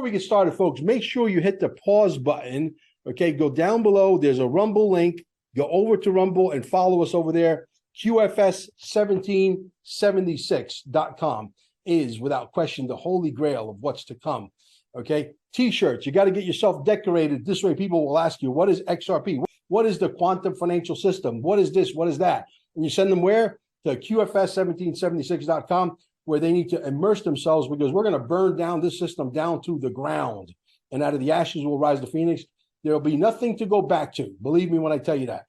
we get started, folks, make sure you hit the pause button. Okay, go down below. There's a Rumble link. Go over to Rumble and follow us over there. QFS1776.com is, without question, the holy grail of what's to come. Okay, T-shirts. You got to get yourself decorated. This way people will ask you, what is XRP? What is the quantum financial system? What is this? What is that? And you send them where? To QFS1776.com, where they need to immerse themselves, because we're going to burn down this system down to the ground. And out of the ashes will rise the phoenix. There'll be nothing to go back to. Believe me when I tell you that.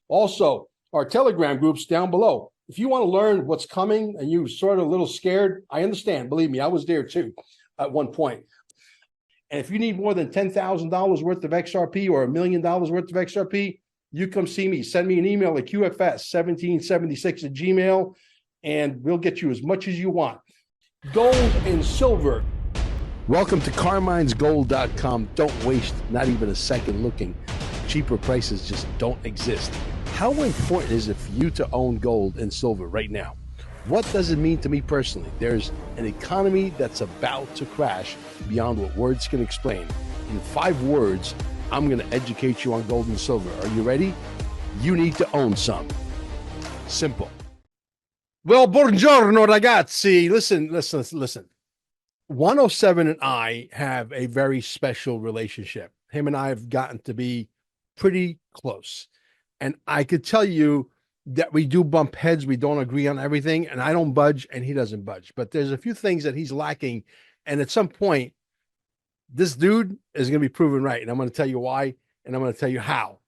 Also, our Telegram groups down below. If you want to learn what's coming and you're sort of a little scared, I understand. Believe me, I was there too at one point. And if you need more than $10,000 worth of XRP or $1 million worth of XRP, you come see me. Send me an email at QFS1776@gmail, and we'll get you as much as you want. Gold and silver. Welcome to CarminesGold.com. Don't waste not even a second looking. Cheaper prices just don't exist. How important is it for you to own gold and silver right now? What does it mean to me personally? There's an economy that's about to crash beyond what words can explain. In 5 words, I'm going to educate you on gold and silver. Are you ready? You need to own some. Simple. Well, buongiorno, ragazzi. Listen. OSavin and I have a very special relationship. Him and I have gotten to be pretty close. And I could tell you that we do bump heads. We don't agree on everything, and I don't budge and he doesn't budge. But there's a few things that he's lacking. And at some point, this dude is going to be proven right. And I'm going to tell you why, and I'm going to tell you how.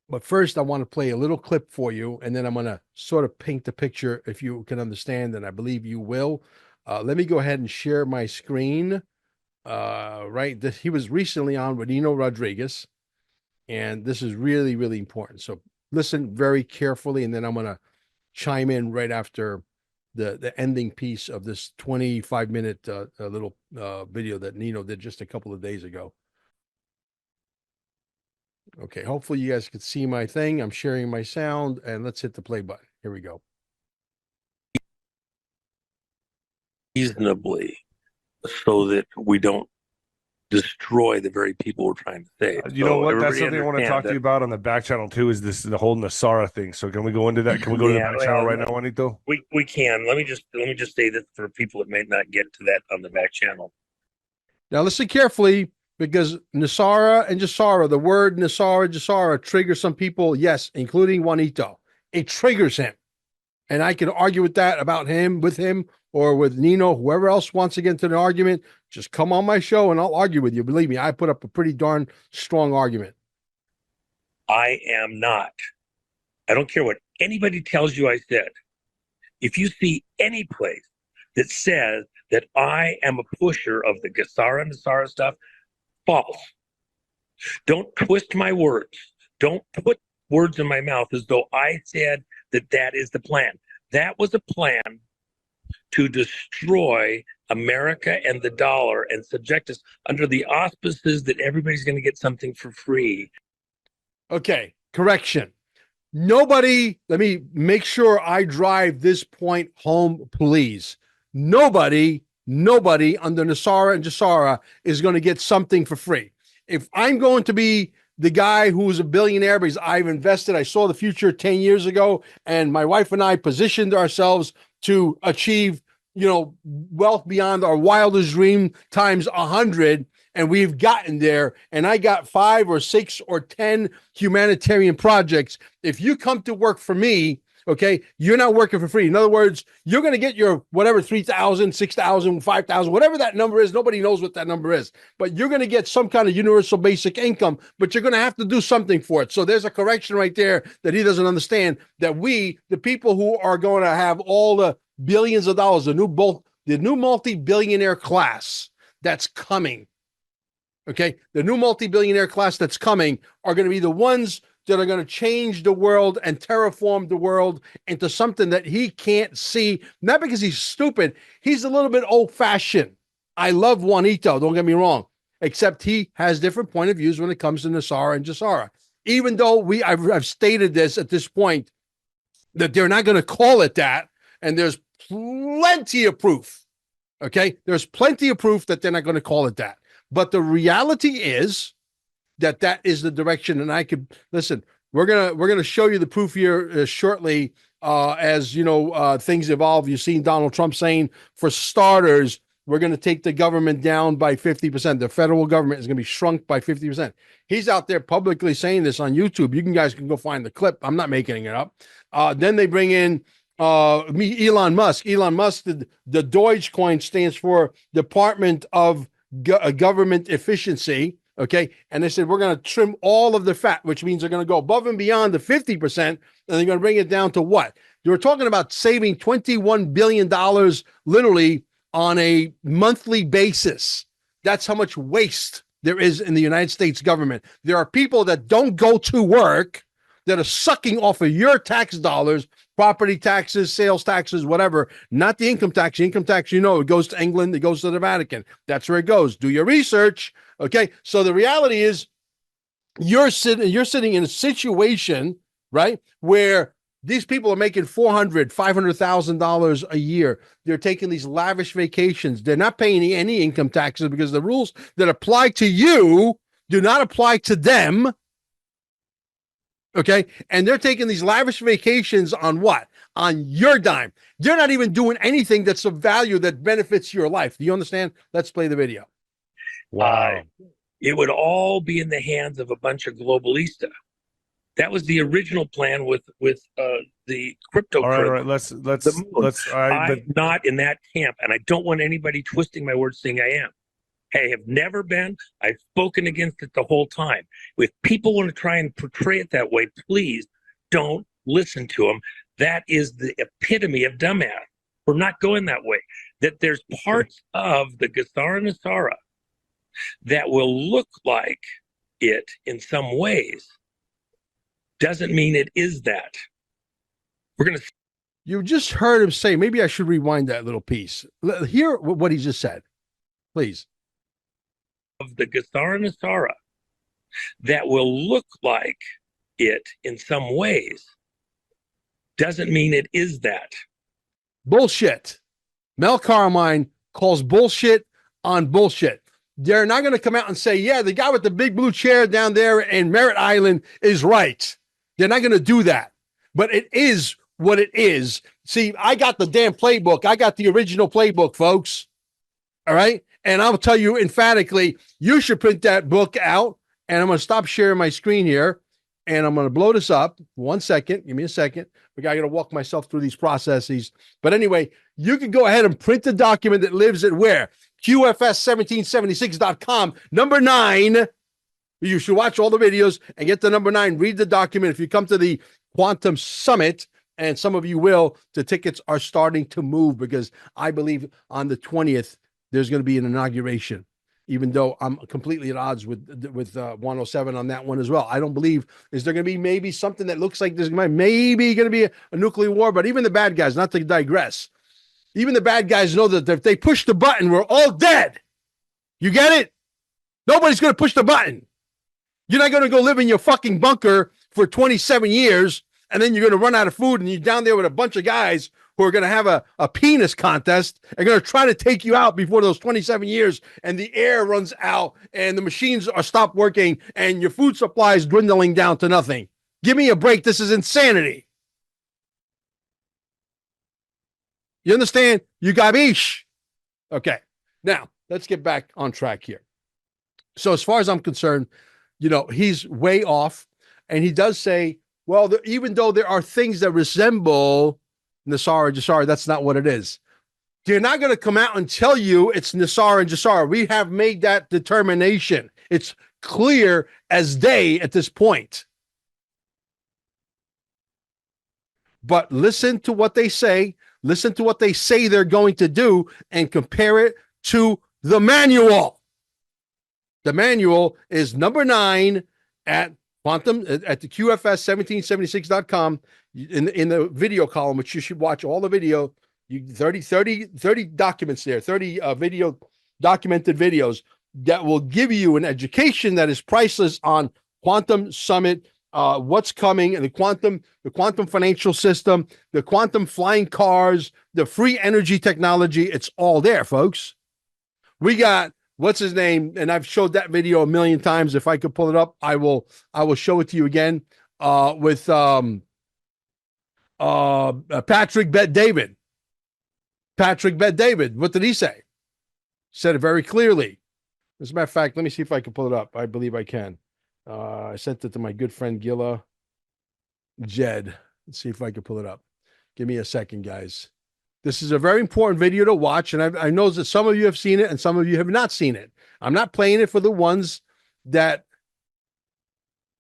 But first, I want to play a little clip for you, and then I'm going to sort of paint the picture if you can understand, and I believe you will. Let me go ahead and share my screen. Right, he was recently on with Nino Rodriguez, and this is really, really important. So listen very carefully, and then I'm going to chime in right after the ending piece of this 25-minute little video that Nino did just a couple of days ago. Okay, hopefully you guys can see my thing. I'm sharing my sound, and let's hit the play button. Here we go. Reasonably, so that we don't destroy the very people we're trying to save. You know what? That's something I want to talk to you about on the back channel too. Is this the whole NESARA thing? So can we go into that? Can we go to the back channel right now, Juanito? We can. Let me just say this for people that may not get to that on the back channel. Now listen carefully, because NESARA and GESARA, the word NESARA, GESARA triggers some people, yes, including Juanito. It triggers him. And I can argue with that about him, with him, or with Nino, whoever else wants to get into an argument. Just come on my show and I'll argue with you. Believe me, I put up a pretty darn strong argument. I am not. I don't care what anybody tells you I said. If you see any place that says that I am a pusher of the GESARA and NESARA stuff, false. Don't twist my words. Don't put words in my mouth as though I said that is the plan. That was a plan to destroy America and the dollar and subject us under the auspices that everybody's going to get something for free. Okay, correction. Nobody, let me make sure I drive this point home, please. Nobody under NESARA and GESARA is going to get something for free. If I'm going to be the guy who's a billionaire because I've invested, I saw the future 10 years ago, and my wife and I positioned ourselves to achieve, wealth beyond our wildest dream times 100, and we've gotten there. And I got 5 or 6 or 10 humanitarian projects. If you come to work for me, okay, you're not working for free. In other words, you're going to get your whatever, 3,000, 6,000, 5,000, whatever that number is. Nobody knows what that number is, but you're going to get some kind of universal basic income, but you're going to have to do something for it. So there's a correction right there that he doesn't understand, that we, the people who are going to have all the billions of dollars, the new multi-billionaire class that's coming, okay, the new multi-billionaire class that's coming are going to be the ones that are going to change the world and terraform the world into something that he can't see. Not because he's stupid. He's a little bit old-fashioned. I love Juanito, don't get me wrong, except he has different point of views when it comes to NESARA and GESARA. Even though I've stated this at this point, that they're not going to call it that, and there's plenty of proof, okay? There's plenty of proof that they're not going to call it that. But the reality is that that is the direction. And I could listen. We're gonna show you the proof here shortly. As you know, things evolve. You've seen Donald Trump saying, for starters, we're going to take the government down by 50%. The federal government is going to be shrunk by 50%. He's out there publicly saying this on YouTube. You guys can go find the clip. I'm not making it up. Then they bring in Elon Musk. Elon Musk, the Dogecoin stands for Department of Government Efficiency. Okay. And they said, we're going to trim all of the fat, which means they're going to go above and beyond the 50%. And they're going to bring it down to what? They were talking about saving $21 billion literally on a monthly basis. That's how much waste there is in the United States government. There are people that don't go to work that are sucking off of your tax dollars, property taxes, sales taxes, whatever, not the income tax. The income tax, you know, it goes to England, it goes to the Vatican. That's where it goes. Do your research. Okay. So the reality is you're sitting in a situation, right, where these people are making $500,000 a year. They're taking these lavish vacations. They're not paying any income taxes because the rules that apply to you do not apply to them. Okay. And they're taking these lavish vacations on what? On your dime. They're not even doing anything that's of value that benefits your life. Do you understand? Let's play the video. Wow. It would all be in the hands of a bunch of globalista. That was the original plan with the crypto. All right. I'm not in that camp, and I don't want anybody twisting my words saying I am. I have never been. I've spoken against it the whole time. If people want to try and portray it that way, please don't listen to them. That is the epitome of dumbass. We're not going that way. That there's parts of the GESARA NESARA that will look like it in some ways doesn't mean it is that. We're going to. You just heard him say, maybe I should rewind that little piece. Hear what he just said, please. Of the GESARA NESARA that will look like it in some ways doesn't mean it is that. Bullshit. Mel Carmine calls bullshit on bullshit. They're not going to come out and say, yeah, the guy with the big blue chair down there in Merritt Island is right. They're not going to do that. But it is what it is. See, I got the damn playbook. I got the original playbook, folks. All right. And I'll tell you emphatically, you should print that book out. And I'm going to stop sharing my screen here. And I'm going to blow this up. 1 second. Give me a second. I got to walk myself through these processes. But anyway, you can go ahead and print the document that lives at where? QFS1776.com. Number 9. You should watch all the videos and get the number 9. Read the document. If you come to the Quantum Summit, and some of you will, the tickets are starting to move because I believe on the 20th, there's going to be an inauguration, even though I'm completely at odds with 107 on that one as well. I don't believe, is there going to be maybe something that looks like there's maybe going to be a nuclear war, but even the bad guys, not to digress, even the bad guys know that if they push the button, we're all dead. You get it? Nobody's going to push the button. You're not going to go live in your fucking bunker for 27 years, and then you're going to run out of food, and you're down there with a bunch of guys who are going to have a penis contest and going to try to take you out before those 27 years, and the air runs out, and the machines are stopped working, and your food supply is dwindling down to nothing. Give me a break. This is insanity. You understand? You gabish. Okay. Now, let's get back on track here. So as far as I'm concerned, you know, he's way off. And he does say, well, even though there are things that resemble NESARA, GESARA, that's not what it is. They're not going to come out and tell you it's NESARA and GESARA. We have made that determination. It's clear as day at this point. But listen to what they say. Listen to what they say they're going to do and compare it to the manual. The manual is number 9 at Quantum at the QFS1776.com in the video column, which you should watch all the video. 30 documents there, 30 video documented videos that will give you an education that is priceless on Quantum Summit, what's coming, and the quantum financial system, the quantum flying cars, the free energy technology. It's all there, folks. We got what's his name? And I've showed that video a million times. If I could pull it up, I will show it to you again. With Patrick Bet David. Patrick Bet David. What did he say? Said it very clearly. As a matter of fact, let me see if I can pull it up. I believe I can. I sent it to my good friend Gilla Jed. Let's see if I can pull it up. Give me a second, guys. This is a very important video to watch, and I know that some of you have seen it and some of you have not seen it. I'm not playing it for the ones that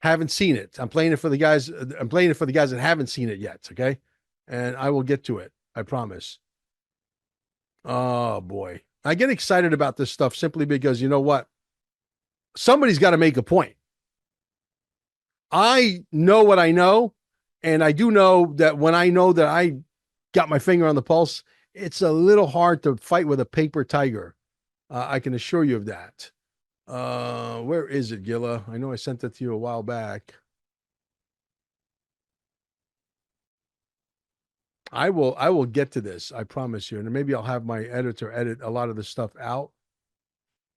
haven't seen it. I'm playing it for the guys. I'm playing it for the guys that haven't seen it yet. Okay, and I will get to it. I promise. Oh boy, I get excited about this stuff simply because you know what? Somebody's got to make a point. I know what I know, and I do know that when I know that I got my finger on the pulse, it's a little hard to fight with a paper tiger. I can assure you of that. Where is it, Gilla? I know I sent it to you a while back. I will get to this. I promise you. And maybe I'll have my editor edit a lot of the stuff out.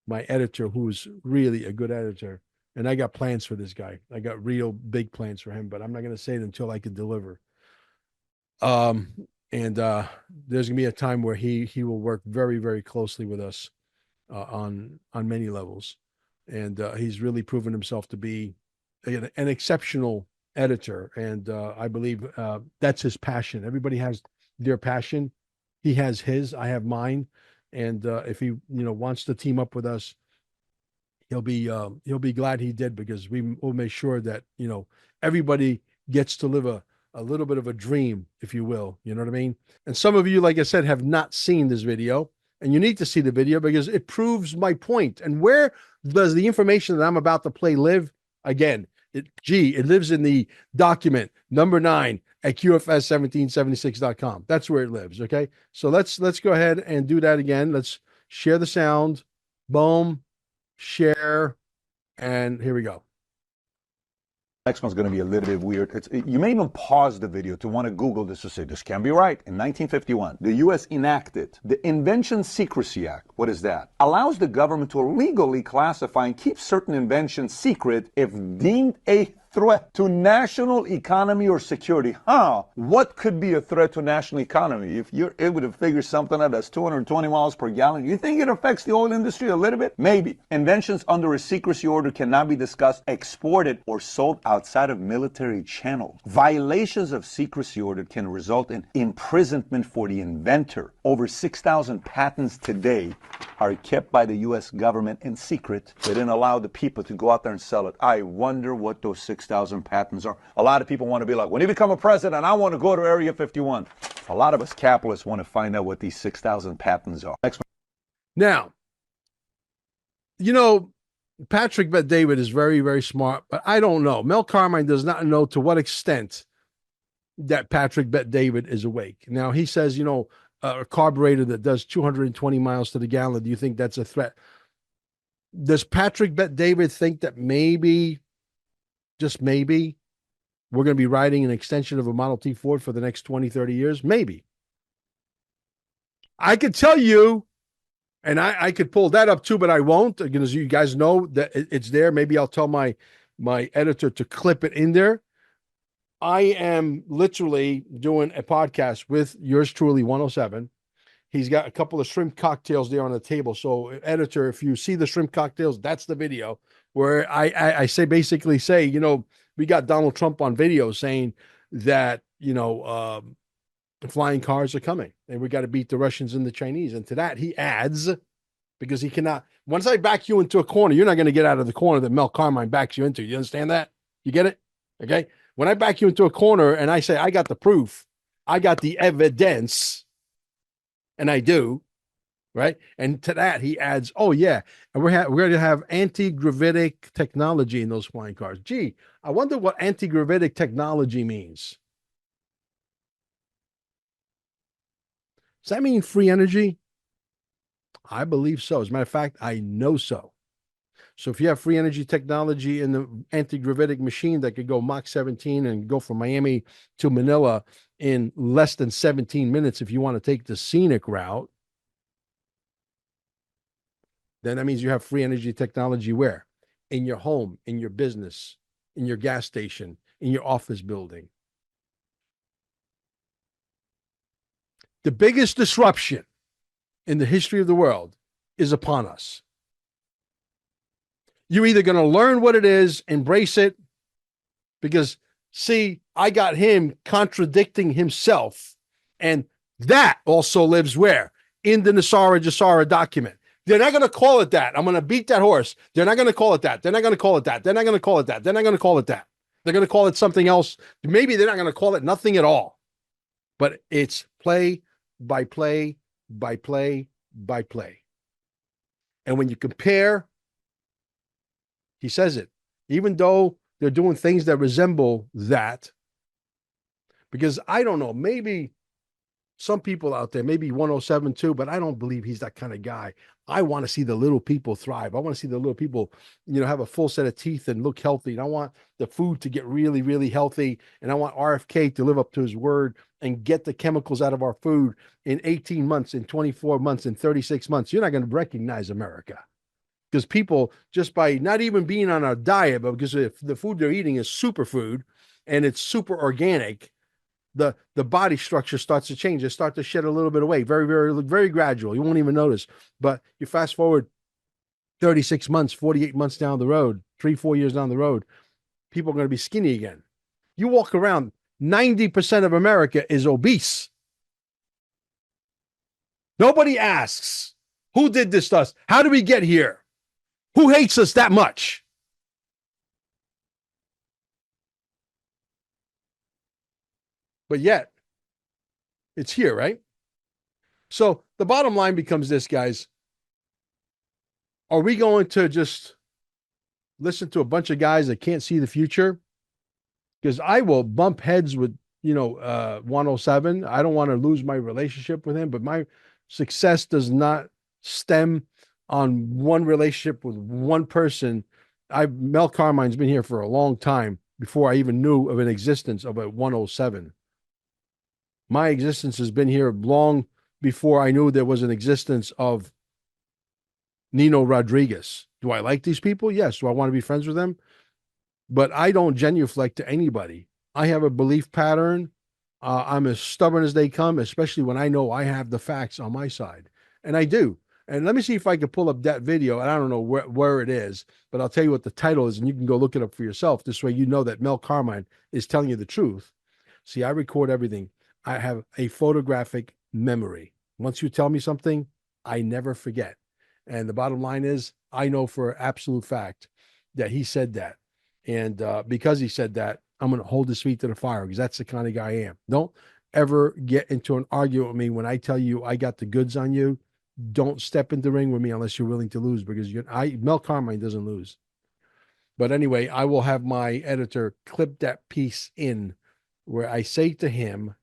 My editor, who's really a good editor. And I got plans for this guy. I got real big plans for him, but I'm not going to say it until I can deliver. And there's gonna be a time where he will work very, very closely with us on many levels, and he's really proven himself to be an exceptional editor. And I believe that's his passion. Everybody has their passion. He has his. I have mine. And if he wants to team up with us, he'll be glad he did, because will make sure that everybody gets to live a little bit of a dream, if you will. You know what I mean? And some of you, like I said, have not seen this video, and you need to see the video because it proves my point. And where does the information that I'm about to play live? Again, it lives in the document number 9 at QFS1776.com. That's where it lives. Okay. So let's go ahead and do that again. Let's share the sound. Boom, share. And here we go. Next one's going to be a little bit weird. You may even pause the video to want to Google this to say, this can't be right. In 1951, the U.S. enacted the Invention Secrecy Act. What is that? Allows the government to legally classify and keep certain inventions secret if deemed a threat to national economy or security. What could be a threat to national economy? If you're able to figure something out that's 220 miles per gallon, you think it affects the oil industry a little bit? Maybe. Inventions under a secrecy order cannot be discussed, exported, or sold outside of military channels. Violations of secrecy order can result in imprisonment for the inventor. Over 6,000 patents today are kept by the U.S. government in secret. They didn't allow the people to go out there and sell it. I wonder what those 6,000 patents are. A lot of people want to be like, when you become a president, I want to go to Area 51. A lot of us capitalists want to find out what these 6,000 patents are. Next one. Now, Patrick Bet David is very, very smart, but I don't know. Mel Carmine does not know to what extent that Patrick Bet David is awake. Now, he says, a carburetor that does 220 miles to the gallon, do you think that's a threat? Does Patrick Bet David think that maybe, just maybe, we're going to be riding an extension of a Model T Ford for the next 20, 30 years? Maybe. I could tell you, and I could pull that up too, but I won't, because you guys know that it's there. Maybe I'll tell my editor to clip it in there. I am literally doing a podcast with yours truly, 107. He's got a couple of shrimp cocktails there on the table. So, editor, if you see the shrimp cocktails, that's the video where I basically say, we got Donald Trump on video saying that, flying cars are coming and we got to beat the Russians and the Chinese. And to that, he adds, because he cannot, once I back you into a corner, you're not going to get out of the corner that Mel Carmine backs you into. You understand that? You get it? Okay. When I back you into a corner and I say, I got the proof, I got the evidence, and I do, right? And to that, he adds, oh, yeah, and we're going to have anti-gravitic technology in those flying cars. Gee, I wonder what anti-gravitic technology means. Does that mean free energy? I believe so. As a matter of fact, I know so. So if you have free energy technology in the anti-gravitic machine that could go Mach 17 and go from Miami to Manila in less than 17 minutes, if you want to take the scenic route, then that means you have free energy technology where? In your home, in your business, in your gas station, in your office building. The biggest disruption in the history of the world is upon us. You're either going to learn what it is, embrace it, because, see, I got him contradicting himself, and that also lives where? In the NESARA GESARA document. They're not going to call it that. I'm going to beat that horse. They're not going to call it that. They're not going to call it that. They're not going to call it that. They're not going to call it that. They're going to call it something else. Maybe they're not going to call it nothing at all. But it's play by play by play by play. And when you compare, he says it, even though they're doing things that resemble that, because I don't know, maybe some people out there, maybe 107 too, but I don't believe he's that kind of guy. I want to see the little people thrive. I want to see the little people, have a full set of teeth and look healthy. And I want the food to get really, really healthy. And I want RFK to live up to his word and get the chemicals out of our food in 18 months, in 24 months, in 36 months. You're not going to recognize America. Because people, just by not even being on a diet, but because if the food they're eating is superfood and it's super organic, the body structure starts to change. It starts to shed a little bit of weight, very, very, very gradual. You won't even notice. But you fast forward 36 months, 48 months down the road, 3-4 years down the road, people are going to be skinny again. You walk around, 90% of America is obese. Nobody asks, who did this to us? How did we get here? Who hates us that much? But yet, it's here, right? So the bottom line becomes this, guys. Are we going to just listen to a bunch of guys that can't see the future? Because I will bump heads with, 107. I don't want to lose my relationship with him, but my success does not stem on one relationship with one person. Mel Carmine's been here for a long time before I even knew of an existence of a 107. My existence has been here long before I knew there was an existence of Nino Rodriguez. Do I like these people? Yes. Do I want to be friends with them? But I don't genuflect to anybody. I have a belief pattern. I'm as stubborn as they come, especially when I know I have the facts on my side. And I do. And let me see if I can pull up that video. And I don't know where it is, but I'll tell you what the title is, and you can go look it up for yourself. This way you know that Mel Carmine is telling you the truth. See, I record everything. I have a photographic memory. Once you tell me something, I never forget. And the bottom line is, I know for absolute fact that he said that. And because he said that, I'm going to hold his feet to the fire, because that's the kind of guy I am. Don't ever get into an argument with me when I tell you I got the goods on you. Don't step in the ring with me unless you're willing to lose, because Mel Carmine doesn't lose. But anyway, I will have my editor clip that piece in where I say to him,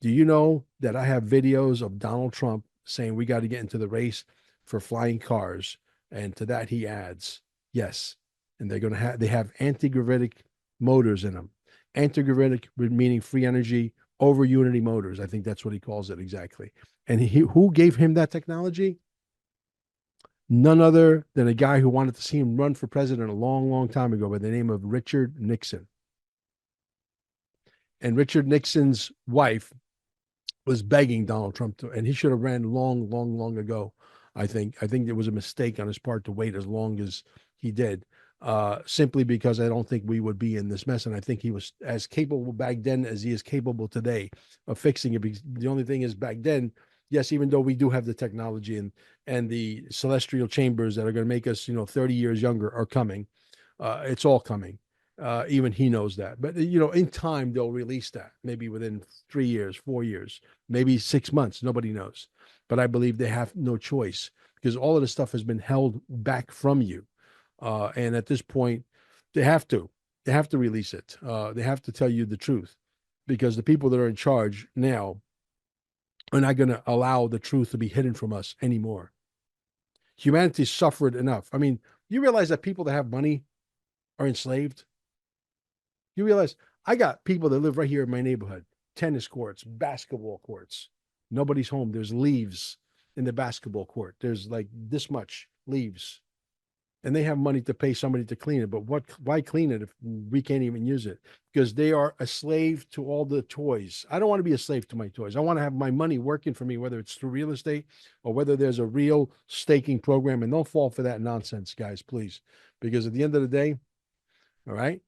do you know that I have videos of Donald Trump saying we got to get into the race for flying cars? And to that he adds, yes. And they have anti-gravitic motors in them. Anti-gravitic meaning free energy over unity motors. I think that's what he calls it exactly. And who gave him that technology? None other than a guy who wanted to see him run for president a long, long time ago by the name of Richard Nixon. And Richard Nixon's wife was begging Donald Trump to, and he should have ran long, long, long ago. I think it was a mistake on his part to wait as long as he did, simply because I don't think we would be in this mess. And I think he was as capable back then as he is capable today of fixing it. Because the only thing is, back then, yes, even though we do have the technology and the celestial chambers that are going to make us, 30 years younger are coming. It's all coming. Even he knows that. But, in time, they'll release that, maybe within 3 years, 4 years, maybe 6 months. Nobody knows. But I believe they have no choice, because all of this stuff has been held back from you. And at this point, they have to release it. They have to tell you the truth, because the people that are in charge now are not going to allow the truth to be hidden from us anymore. Humanity suffered enough. I mean, you realize that people that have money are enslaved? You realize I got people that live right here in my neighborhood, tennis courts, basketball courts. Nobody's home. There's leaves in the basketball court. There's like this much leaves. And they have money to pay somebody to clean it. But why clean it if we can't even use it? Because they are a slave to all the toys. I don't want to be a slave to my toys. I want to have my money working for me, whether it's through real estate or whether there's a real staking program. And don't fall for that nonsense, guys, please. Because at the end of the day, all right,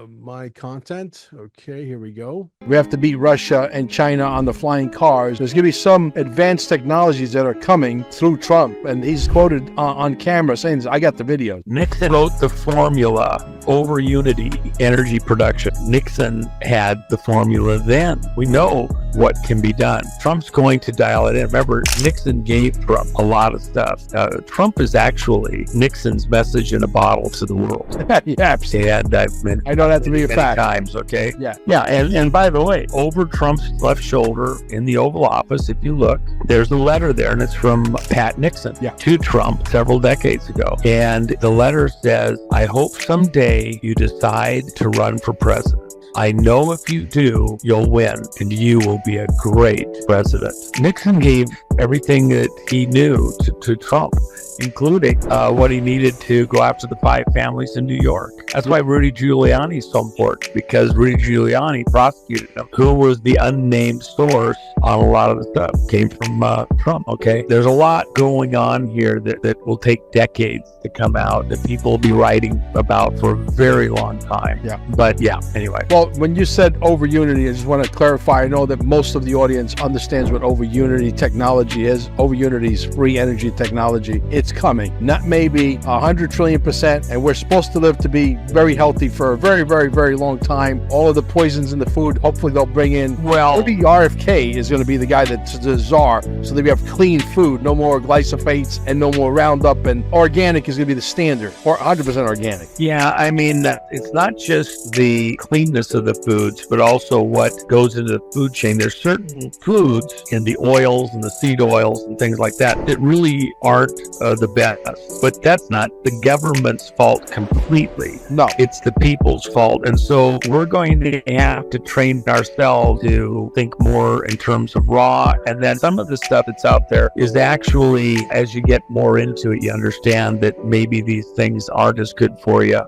my content. Okay, here we go. We have to beat Russia and China on the flying cars. There's going to be some advanced technologies that are coming through Trump. And he's quoted on camera saying, I got the video. Nixon wrote the formula over unity energy production. Nixon had the formula then. We know what can be done. Trump's going to dial it in. Remember, Nixon gave Trump a lot of stuff. Trump is actually Nixon's message in a bottle to the world. Yeah, And I know that to be a fact. Times, okay? Yeah. Yeah, and by the way, over Trump's left shoulder in the Oval Office, if you look, there's a letter there, and it's from Pat Nixon to Trump several decades ago. And the letter says, I hope someday you decide to run for president. I know if you do, you'll win, and you will be a great president. Nixon gave everything that he knew to Trump, including what he needed to go after the 5 families in New York. That's why Rudy Giuliani is so important, because Rudy Giuliani prosecuted him. Who was the unnamed source on a lot of the stuff? Came from Trump, okay? There's a lot going on here that will take decades to come out, that people will be writing about for a very long time. Yeah. But yeah, anyway. Well, when you said over unity, I just want to clarify. I know that most of the audience understands what over unity technology is. Over unity is free energy technology. It's coming, not maybe 100 trillion%. And we're supposed to live to be very healthy for a very, very, very long time. All of the poisons in the food, hopefully they'll bring in. Well, maybe RFK is going to be the guy that's the czar. So that we have clean food, no more glyphosates and no more Roundup, and organic is going to be the standard, or 100% organic. Yeah, I mean, it's not just the cleanness of the foods, but also what goes into the food chain. There's certain foods in the oils and the seed oils and things like that that really aren't the best. But that's not the government's fault completely. No. It's the people's fault. And so we're going to have to train ourselves to think more in terms of raw. And then some of the stuff that's out there is actually, as you get more into it, you understand that maybe these things aren't as good for you.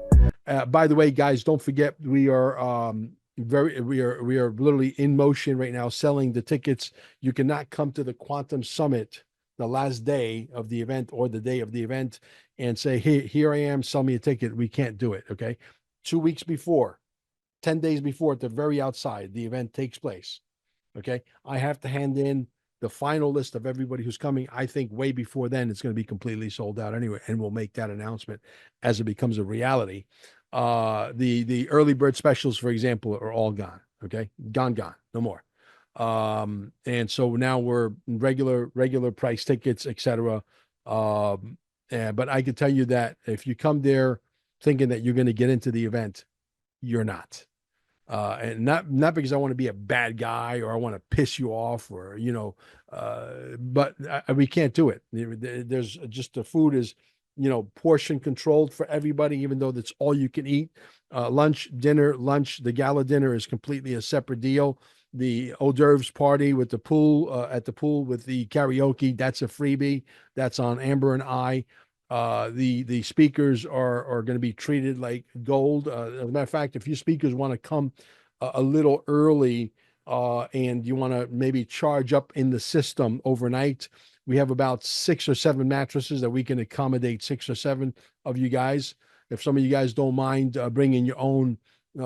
By the way, guys, don't forget we are we are literally in motion right now selling the tickets. You cannot come to the Quantum Summit the last day of the event or the day of the event and say, hey, here I am, sell me a ticket. We can't do it. Okay. 2 weeks before, 10 days before, at the very outside, the event takes place. Okay. I have to hand in the final list of everybody who's coming. I think way before then, it's going to be completely sold out anyway. And we'll make that announcement as it becomes a reality. The early bird specials, for example, are all gone. Okay. Gone, no more. And so now we're regular price tickets, etc. But I can tell you that if you come there thinking that you're going to get into the event, you're not. And not because I want to be a bad guy or I want to piss you off or, but we can't do it. There's just, the food is, portion controlled for everybody, even though that's all you can eat. Lunch, the gala dinner is completely a separate deal. The hors d'oeuvres party with the pool, at the pool with the karaoke, that's a freebie. That's on Amber and I. The speakers are going to be treated like gold. As a matter of fact, if you speakers want to come a little early and you want to maybe charge up in the system overnight, we have about 6 or 7 mattresses that we can accommodate 6 or 7 of you guys. If some of you guys don't mind bringing your own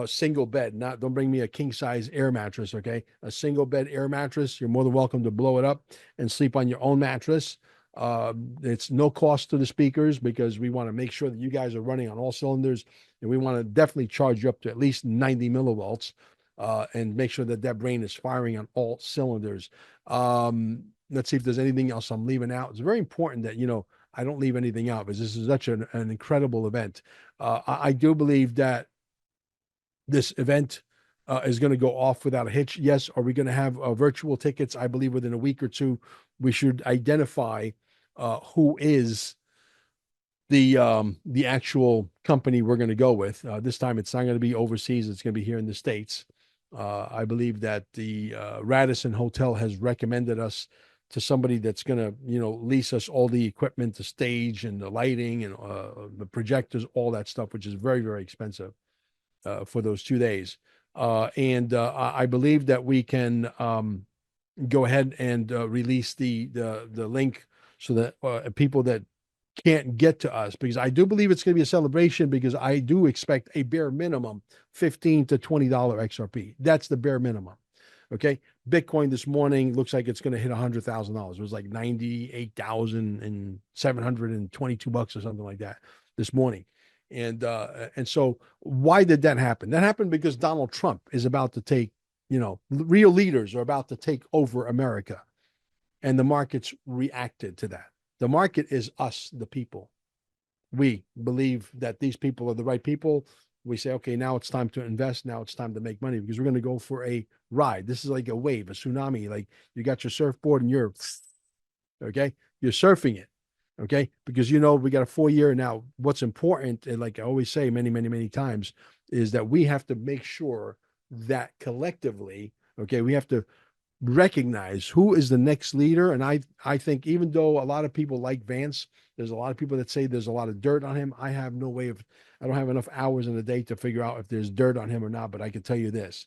single bed, don't bring me a king size air mattress. Okay. A single bed air mattress. You're more than welcome to blow it up and sleep on your own mattress. It's no cost to the speakers because we want to make sure that you guys are running on all cylinders, and we want to definitely charge you up to at least 90 millivolts and make sure that brain is firing on all cylinders. Let's see if there's anything else I'm leaving out. It's very important that, I don't leave anything out because this is such an incredible event. I do believe that this event is going to go off without a hitch. Yes. Are we going to have virtual tickets? I believe within a week or two, we should identify who is the actual company we're going to go with. This time it's not going to be overseas. It's going to be here in the States. I believe that the Radisson Hotel has recommended us to somebody that's going to, lease us all the equipment, the stage and the lighting and the projectors, all that stuff, which is very, very expensive for those 2 days. And I believe that we can go ahead and release the link so that people that can't get to us, because I do believe it's going to be a celebration, because I do expect a bare minimum $15 to $20 XRP. That's the bare minimum. Okay. Bitcoin this morning looks like it's going to hit $100,000. It was like 98,722 bucks or something like that this morning. And so why did that happen? That happened because Donald Trump is about to take, real leaders are about to take over America, and the markets reacted to that. The market is us, the people. We believe that these people are the right people. We say, okay, now it's time to invest. Now it's time to make money, because we're going to go for a ride. This is like a wave, a tsunami. Like you got your surfboard and you're surfing it. Okay. Because, we got a 4-year now. What's important, and like I always say many, many, many times, is that we have to make sure that collectively, okay, we have to recognize who is the next leader. And I think, even though a lot of people like Vance, there's a lot of people that say there's a lot of dirt on him. I have no way of, I don't have enough hours in the day to figure out if there's dirt on him or not. But I can tell you this,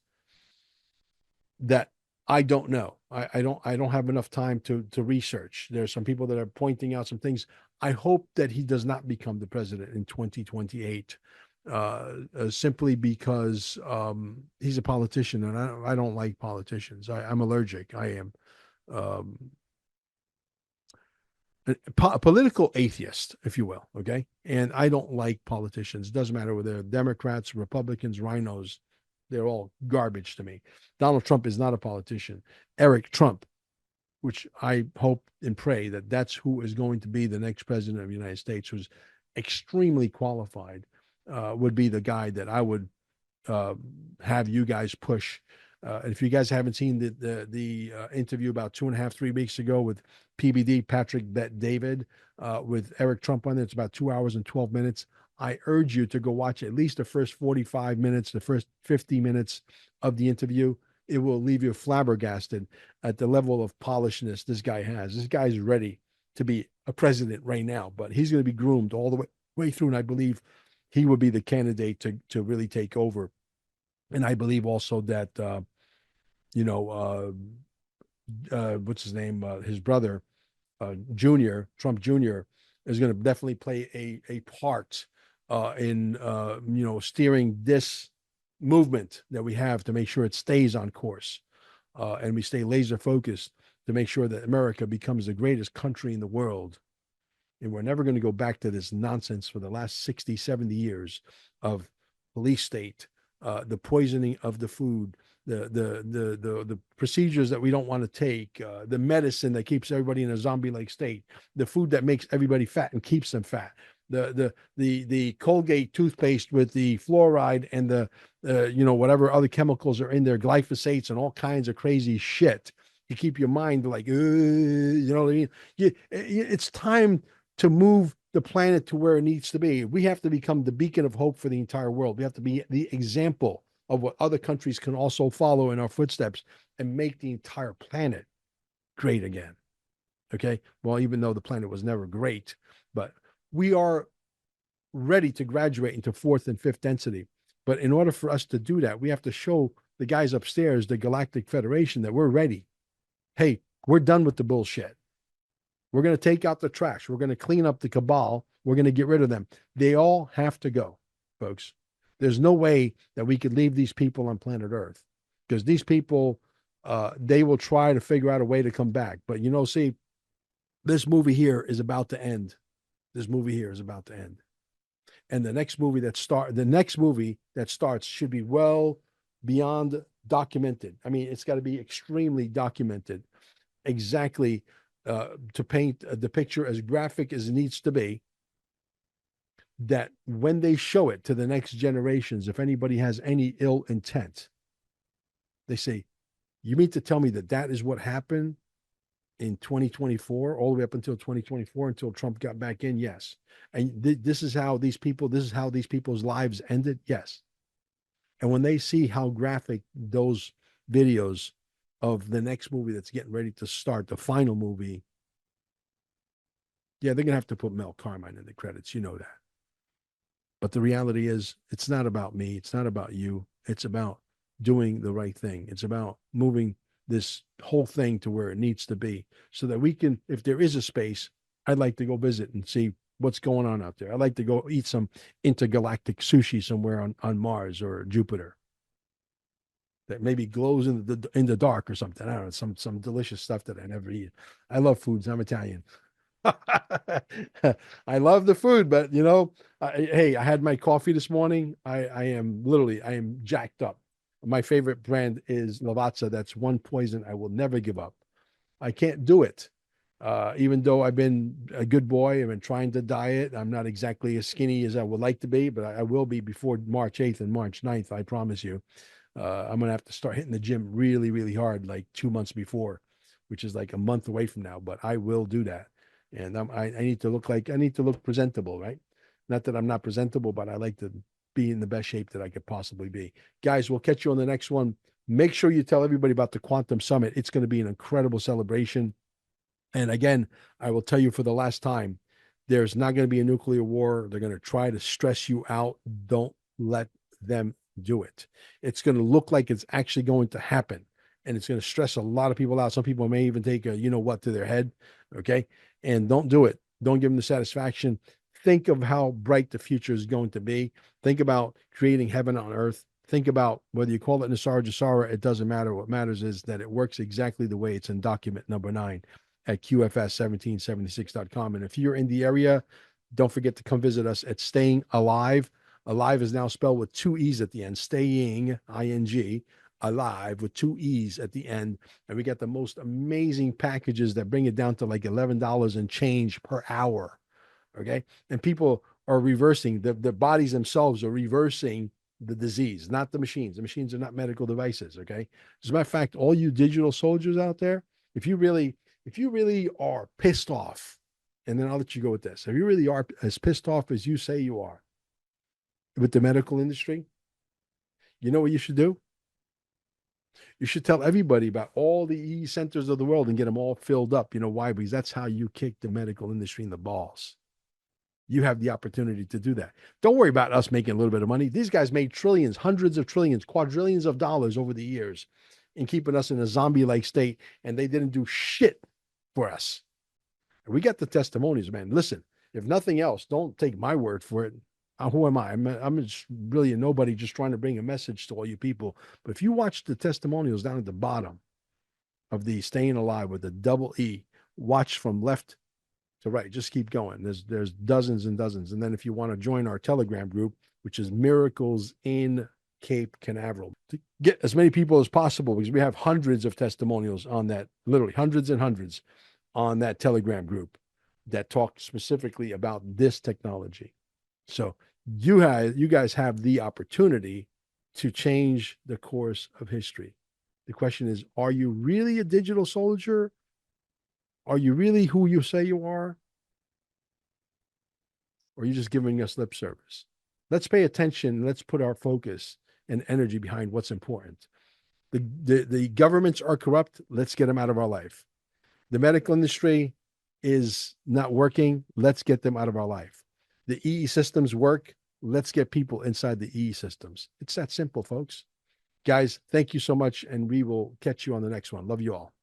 that I don't know. I don't have enough time to research. There's some people that are pointing out some things. I hope that he does not become the president in 2028, simply because he's a politician, and I don't like politicians. I'm allergic. I am a political atheist, if you will. Okay. And I don't like politicians. It doesn't matter whether they're Democrats, Republicans, rhinos. They're all garbage to me. Donald Trump is not a politician. Eric Trump, which I hope and pray that that's who is going to be the next president of the United States, who's extremely qualified, would be the guy that I would have you guys push. And if you guys haven't seen the interview about 2.5, 3 weeks ago with PBD, Patrick Bet David, with Eric Trump on there, it's about 2 hours and 12 minutes. I urge you to go watch at least the first 45 minutes, the first 50 minutes of the interview. It will leave you flabbergasted at the level of polishness this guy has. This guy's ready to be a president right now, but he's going to be groomed all the way through. And I believe he would be the candidate to really take over. And I believe also that, what's his name? His brother, Trump Jr., is going to definitely play a part in steering this movement that we have to make sure it stays on course, and we stay laser focused to make sure that America becomes the greatest country in the world. And we're never going to go back to this nonsense for the last 60, 70 years of police state, the poisoning of the food, the procedures that we don't want to take, the medicine that keeps everybody in a zombie-like state, the food that makes everybody fat and keeps them fat, the Colgate toothpaste with the fluoride and the whatever other chemicals are in there, glyphosates and all kinds of crazy shit. You keep your mind like, you know what I mean? It's time to move the planet to where it needs to be. We have to become the beacon of hope for the entire world. We have to be the example of what other countries can also follow in our footsteps and make the entire planet great again. Okay. Well, even though the planet was never great, but we are ready to graduate into 4th and 5th density. But in order for us to do that, we have to show the guys upstairs, the Galactic Federation, that we're ready. Hey, we're done with the bullshit. We're going to take out the trash. We're going to clean up the cabal. We're going to get rid of them. They all have to go, folks. There's no way that we could leave these people on planet Earth, because these people, they will try to figure out a way to come back. But, see, this movie here is about to end. This movie here is about to end. And the next movie that starts should be well beyond documented. I mean, it's got to be extremely documented, exactly, to paint the picture as graphic as it needs to be, that when they show it to the next generations, if anybody has any ill intent, they say, you mean to tell me that is what happened in 2024, all the way up until 2024, until Trump got back in? Yes. And this is how these people's lives ended? Yes. And when they see how graphic those videos of the next movie that's getting ready to start, the final movie, yeah, they're going to have to put Mel Carmine in the credits. You know that. But the reality is, it's not about me. It's not about you. It's about doing the right thing. It's about moving this whole thing to where it needs to be so that we can, if there is a space, I'd like to go visit and see what's going on out there. I'd like to go eat some intergalactic sushi somewhere on Mars or Jupiter that maybe glows in the dark or something. I don't know, some delicious stuff that I never eat. I love foods. I'm Italian. I love the food, but you know, hey, I had my coffee this morning. I am jacked up. My favorite brand is Lavazza. That's one poison I will never give up. I can't do it. Even though I've been a good boy, I've been trying to diet. I'm not exactly as skinny as I would like to be, but I will be before March 8th and March 9th. I promise you. I'm gonna have to start hitting the gym really, really hard, like 2 months before, which is like a month away from now. But I will do that, and I need to look presentable, right? Not that I'm not presentable, but I like to be in the best shape that I could possibly be. Guys, we'll catch you on the next one. Make sure you tell everybody about the Quantum Summit. It's going to be an incredible celebration. And again, I will tell you for the last time, there's not going to be a nuclear war. They're going to try to stress you out. Don't let them do it. It's going to look like it's actually going to happen. And it's going to stress a lot of people out. Some people may even take a, you know what, to their head. Okay. And don't do it. Don't give them the satisfaction. Think of how bright the future is going to be. Think about creating heaven on earth. Think about whether you call it NESARA, GESARA, it doesn't matter. What matters is that it works exactly the way it's in document number 9 at QFS1776.com. And if you're in the area, don't forget to come visit us at Staying Alive. Alive is now spelled with 2 E's at the end. Staying, I-N-G, Alive with 2 E's at the end. And we got the most amazing packages that bring it down to like $11 and change per hour. Okay. And people are reversing, the bodies themselves are reversing the disease, not the machines. The machines are not medical devices. Okay. As a matter of fact, all you digital soldiers out there, if you really are pissed off, and then I'll let you go with this. If you really are as pissed off as you say you are with the medical industry, you know what you should do? You should tell everybody about all the E centers of the world and get them all filled up. You know why? Because that's how you kick the medical industry in the balls. You have the opportunity to do that. Don't worry about us making a little bit of money. These guys made trillions, hundreds of trillions, quadrillions of dollars over the years in keeping us in a zombie-like state, and they didn't do shit for us. And we got the testimonies, man. Listen, if nothing else, don't take my word for it. Who am I? I'm just really a nobody, just trying to bring a message to all you people. But if you watch the testimonials down at the bottom of the Staying Alive with the double E, watch from left to right. Just keep going. There's dozens and dozens. And then if you want to join our Telegram group, which is Miracles in Cape Canaveral, to get as many people as possible, because we have hundreds of testimonials on that, literally hundreds and hundreds on that Telegram group that talk specifically about this technology. So you guys have the opportunity to change the course of history. The question is, are you really a digital soldier? Are you really who you say you are? Or are you just giving us lip service? Let's pay attention. Let's put our focus and energy behind what's important. The governments are corrupt. Let's get them out of our life. The medical industry is not working. Let's get them out of our life. The EE systems work. Let's get people inside the EE systems. It's that simple, folks. Guys, thank you so much, and we will catch you on the next one. Love you all.